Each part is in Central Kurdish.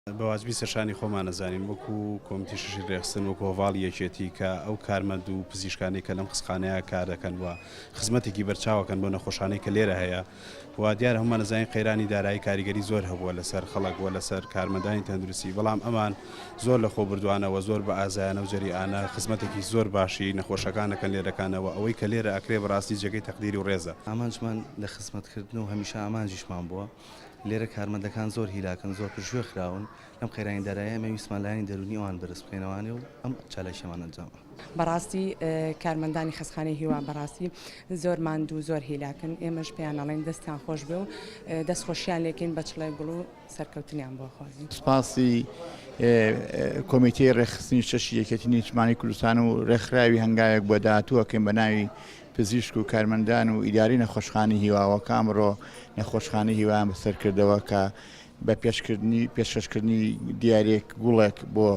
بەواجبی سەرشانی خۆمان نەزانین وەکو کۆمیتی شەشی ڕێخستن وەکو هەواڵی یەکێتی کە ئەو کارمەند و پزیشکانی کە لەم خزخانەیە کار دەکەن وە خزمەتێکی بەرچاوەکەن بۆ نەخۆشانەی کە لێرە هەیە و دیارە هەمومان نەزانین قەیرانی دارایی کاریگەری زۆر هەبووە لەسەر خەڵک وە لەسەر کارمەندانی تەندروستی بەڵام ئەمان زۆر لە خۆ بردووانەوە زۆر بە ئازایانە و جەریئانە خزمەتێکی زۆر باشی نەخۆشەکانەکەن لێرەکانەوە ئەوەی کە لێرە ئەکرێ بەڕاستی جێگەی تەقدیری و ڕێزە ئامانجمان لە خزمەتکردن و هەمیشە ئامانجیشمان بووە لێرە کارمەندەکان زۆر هیلاکن زۆر پژوێ خراون لەم قەیرانی دارایی ئەمە ویسمان لایەنی دەرونی ئەوان بەرز بکەینەوانێ و ئەم چالشەمان ئەنجامە. بەڕاستی کارمەندانی خزخانەی هیوان بەڕاستی زۆر ماند و زۆر هیلاکن ئێمەش پێیان ئەڵێن دەستیان خۆش بێ و دەستخۆشییان لێکین بە چڵێ گوڵ و سەرکەوتنیان بۆ خۆزی. سپاسی کۆمیتەی ڕێخستنی شەشی یەکێتی نیشتمانی کوردستان و ڕێکخراوی هەنگاوێک بۆ داهاتووەکەین بە ناوی پزیشک و کارمەندان و ئیداری نەخۆشخانەی هیواوەکە ئەمڕۆ نەخۆشخانەی هیوان بەسەرکردەوە کە بە پێشکەشکردنی دیارێک گوڵێک بۆ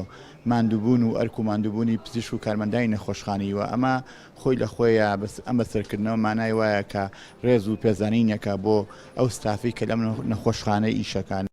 ماندووبوون و ئەرک و ماندووبوونی پزیشک و کارمەندانی نەخۆشخانەی وە ئەمە خۆی لە خۆیە ئەم بەسەرکردنەوە مانای وایە کە ڕێز و پێزانینەکە بۆ ئەو ستافی کە لەم نەخۆشخانەی ئیشەکان